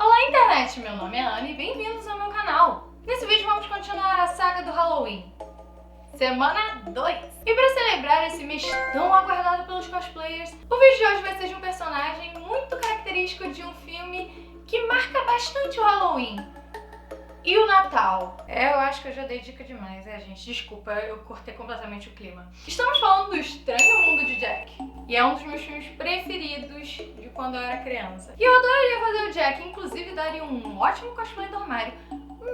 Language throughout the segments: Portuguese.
Olá internet, meu nome é Ana e bem-vindos ao meu canal. Nesse vídeo vamos continuar a saga do Halloween, semana 2. E para celebrar esse mês tão aguardado pelos cosplayers, o vídeo de hoje vai ser de um personagem muito característico de um filme que marca bastante o Halloween e o Natal. Eu acho que eu já dei dica demais, gente? Desculpa, eu cortei completamente o clima. Estamos falando do Estranho Mundo de Jack. E é um dos meus filmes preferidos de quando eu era criança. E eu adoraria fazer o Jack, inclusive daria um ótimo cosplay do armário.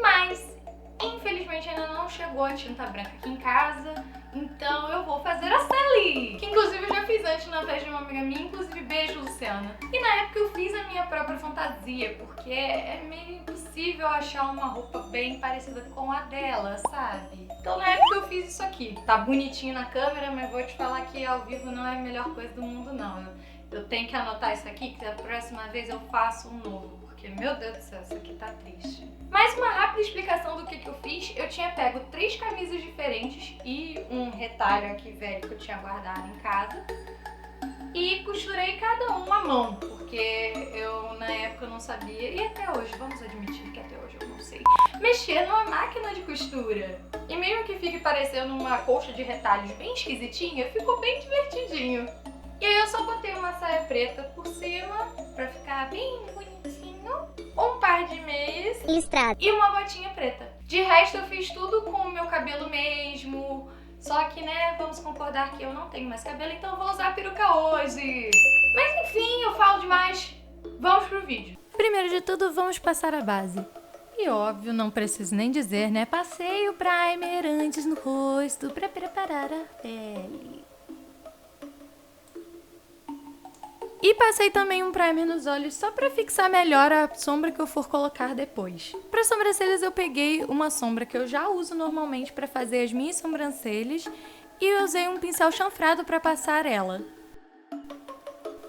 Mas, infelizmente, ainda não chegou a tinta branca aqui em casa. Então eu vou fazer a Sally, que inclusive eu já fiz antes na festa de uma amiga minha, inclusive beijo, Luciana. E na época eu fiz a minha própria fantasia, porque é meio impossível achar uma roupa bem parecida com a dela, sabe? Então na época eu fiz isso aqui. Tá bonitinho na câmera, mas vou te falar que ao vivo não é a melhor coisa do mundo não. Eu tenho que anotar isso aqui, que da próxima vez eu faço um novo. Porque, meu Deus do céu, isso aqui tá triste. Mais uma rápida explicação do que eu fiz. Eu tinha pego 3 camisas diferentes e um retalho aqui velho que eu tinha guardado em casa. E costurei cada uma à mão, porque eu na época não sabia, e até hoje, vamos admitir que até hoje eu não sei, mexer numa máquina de costura. E mesmo que fique parecendo uma colcha de retalhos bem esquisitinha, ficou bem divertidinho. E aí eu só botei uma saia preta por cima, pra ficar bem bonitinho, um par de meias listrado e uma botinha preta. De resto eu fiz tudo com o meu cabelo mesmo, só que, né, vamos concordar que eu não tenho mais cabelo, então eu vou usar a peruca hoje. Mas enfim, eu falo demais, vamos pro vídeo. Primeiro de tudo, vamos passar a base. E óbvio, não preciso nem dizer, né, passei o primer antes no rosto pra preparar a pele. E passei também um primer nos olhos só pra fixar melhor a sombra que eu for colocar depois. Para sobrancelhas eu peguei uma sombra que eu já uso normalmente pra fazer as minhas sobrancelhas e eu usei um pincel chanfrado pra passar ela.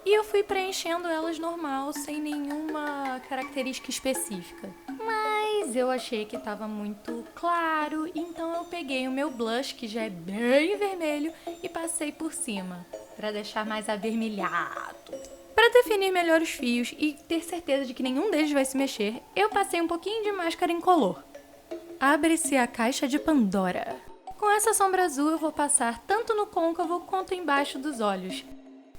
E eu fui preenchendo elas normal, sem nenhuma característica específica. Mas eu achei que estava muito claro, então eu peguei o meu blush, que já é bem vermelho, e passei por cima, para deixar mais avermelhado. Para definir melhor os fios e ter certeza de que nenhum deles vai se mexer, eu passei um pouquinho de máscara incolor. Abre-se a caixa de Pandora. Com essa sombra azul eu vou passar tanto no côncavo quanto embaixo dos olhos,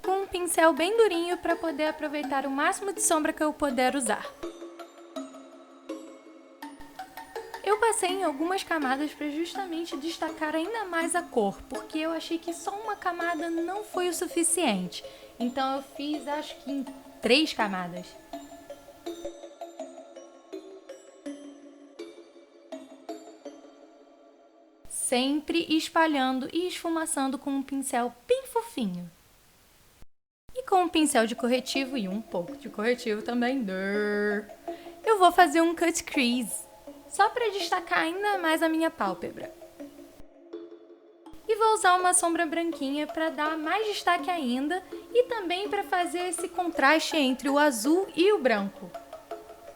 com um pincel bem durinho para poder aproveitar o máximo de sombra que eu puder usar. Eu passei em algumas camadas para justamente destacar ainda mais a cor, porque eu achei que só uma camada não foi o suficiente. Então eu fiz, acho que em 3 camadas. Sempre espalhando e esfumaçando com um pincel bem fofinho. E com um pincel de corretivo e um pouco de corretivo também, eu vou fazer um cut crease, só para destacar ainda mais a minha pálpebra. E vou usar uma sombra branquinha para dar mais destaque ainda e também para fazer esse contraste entre o azul e o branco.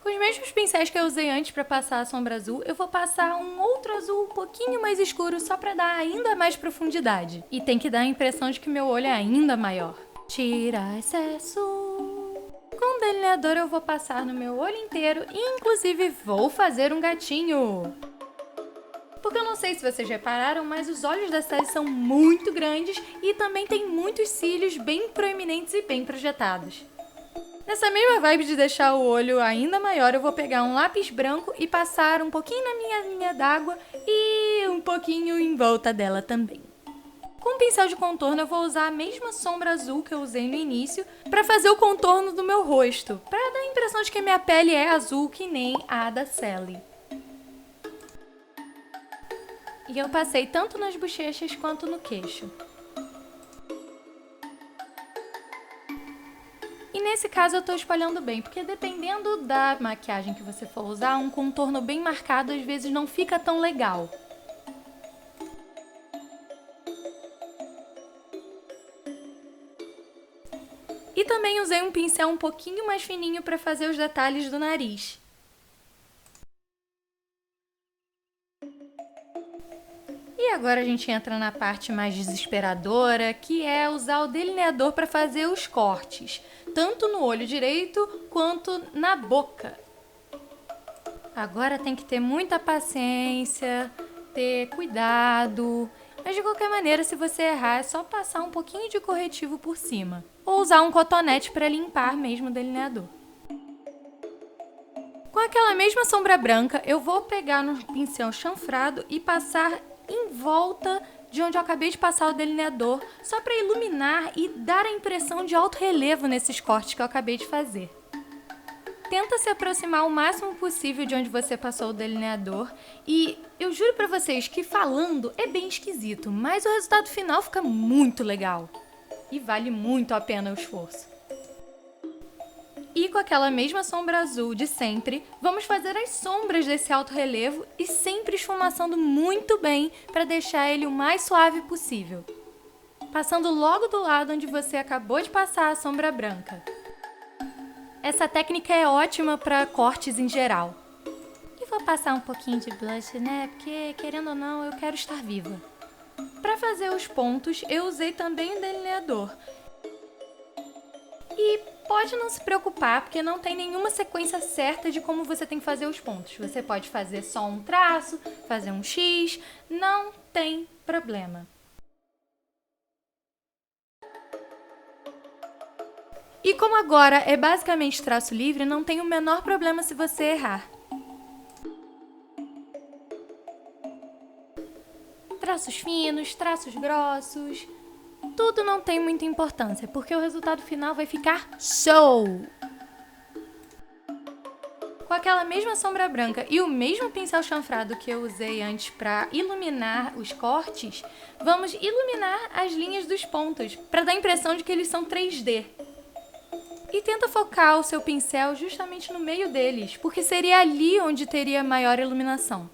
Com os mesmos pincéis que eu usei antes para passar a sombra azul, eu vou passar um outro azul um pouquinho mais escuro só para dar ainda mais profundidade. E tem que dar a impressão de que meu olho é ainda maior. Tira excesso. Com o delineador eu vou passar no meu olho inteiro e inclusive vou fazer um gatinho. Porque eu não sei se vocês repararam, mas os olhos da Sally são muito grandes e também tem muitos cílios bem proeminentes e bem projetados. Nessa mesma vibe de deixar o olho ainda maior, eu vou pegar um lápis branco e passar um pouquinho na minha linha d'água e um pouquinho em volta dela também. Com o pincel de contorno eu vou usar a mesma sombra azul que eu usei no início para fazer o contorno do meu rosto, para dar a impressão de que a minha pele é azul que nem a da Sally. E eu passei tanto nas bochechas quanto no queixo. E nesse caso eu tô espalhando bem, porque dependendo da maquiagem que você for usar, um contorno bem marcado às vezes não fica tão legal. E também usei um pincel um pouquinho mais fininho para fazer os detalhes do nariz. E agora a gente entra na parte mais desesperadora, que é usar o delineador para fazer os cortes, tanto no olho direito quanto na boca. Agora tem que ter muita paciência, ter cuidado. Mas de qualquer maneira, se você errar, é só passar um pouquinho de corretivo por cima. Ou usar um cotonete para limpar mesmo o delineador. Com aquela mesma sombra branca, eu vou pegar no pincel chanfrado e passar em volta de onde eu acabei de passar o delineador, só para iluminar e dar a impressão de alto relevo nesses cortes que eu acabei de fazer. Tenta se aproximar o máximo possível de onde você passou o delineador e eu juro pra vocês que falando é bem esquisito, mas o resultado final fica muito legal e vale muito a pena o esforço. E com aquela mesma sombra azul de sempre, vamos fazer as sombras desse alto relevo e sempre esfumaçando muito bem para deixar ele o mais suave possível. Passando logo do lado onde você acabou de passar a sombra branca. Essa técnica é ótima para cortes em geral. E vou passar um pouquinho de blush, né? Porque, querendo ou não, eu quero estar viva. Para fazer os pontos, eu usei também o delineador. E pode não se preocupar, porque não tem nenhuma sequência certa de como você tem que fazer os pontos. Você pode fazer só um traço, fazer um X, não tem problema. E como agora é basicamente traço livre, não tem o menor problema se você errar. Traços finos, traços grossos, tudo não tem muita importância, porque o resultado final vai ficar show! Com aquela mesma sombra branca e o mesmo pincel chanfrado que eu usei antes para iluminar os cortes, vamos iluminar as linhas dos pontos, para dar a impressão de que eles são 3D. E tenta focar o seu pincel justamente no meio deles, porque seria ali onde teria maior iluminação.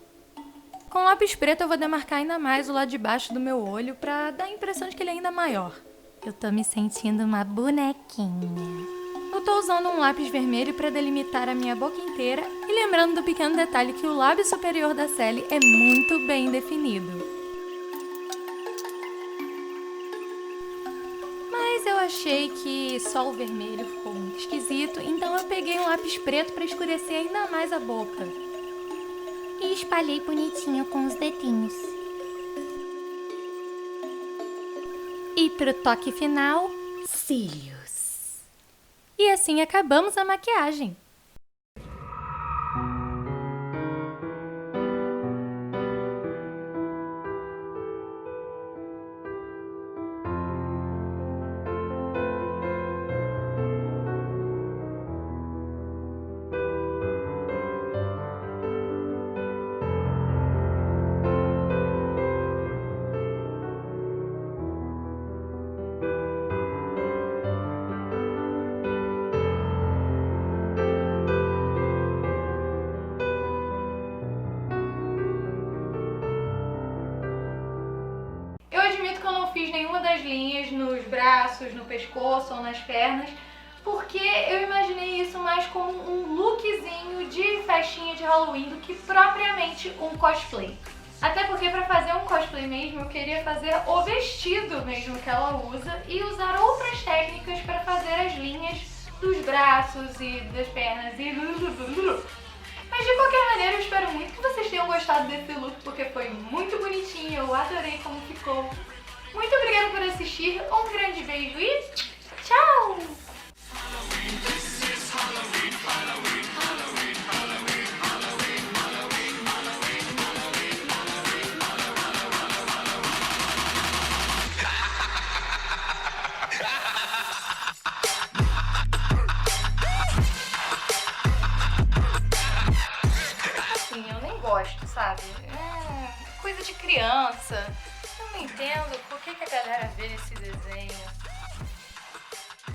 Com lápis preto eu vou demarcar ainda mais o lado de baixo do meu olho para dar a impressão de que ele é ainda maior. Eu tô me sentindo uma bonequinha. Eu tô usando um lápis vermelho para delimitar a minha boca inteira e lembrando do pequeno detalhe que o lábio superior da Sally é muito bem definido. Mas eu achei que só o vermelho ficou muito esquisito, então eu peguei um lápis preto para escurecer ainda mais a boca. E espalhei bonitinho com os dedinhos. E pro toque final, cílios. E assim acabamos a maquiagem. Fiz nenhuma das linhas nos braços, no pescoço ou nas pernas, porque eu imaginei isso mais como um lookzinho de festinha de Halloween do que propriamente um cosplay. Até porque para fazer um cosplay mesmo, eu queria fazer o vestido mesmo que ela usa e usar outras técnicas para fazer as linhas dos braços e das pernas e... Mas de qualquer maneira, eu espero muito que vocês tenham gostado desse look, porque foi muito bonitinho, eu adorei como ficou. Muito obrigada por assistir, um grande beijo e tchau! Assim, eu nem gosto, sabe? É coisa de criança. Eu não entendo por que a galera vê esse desenho.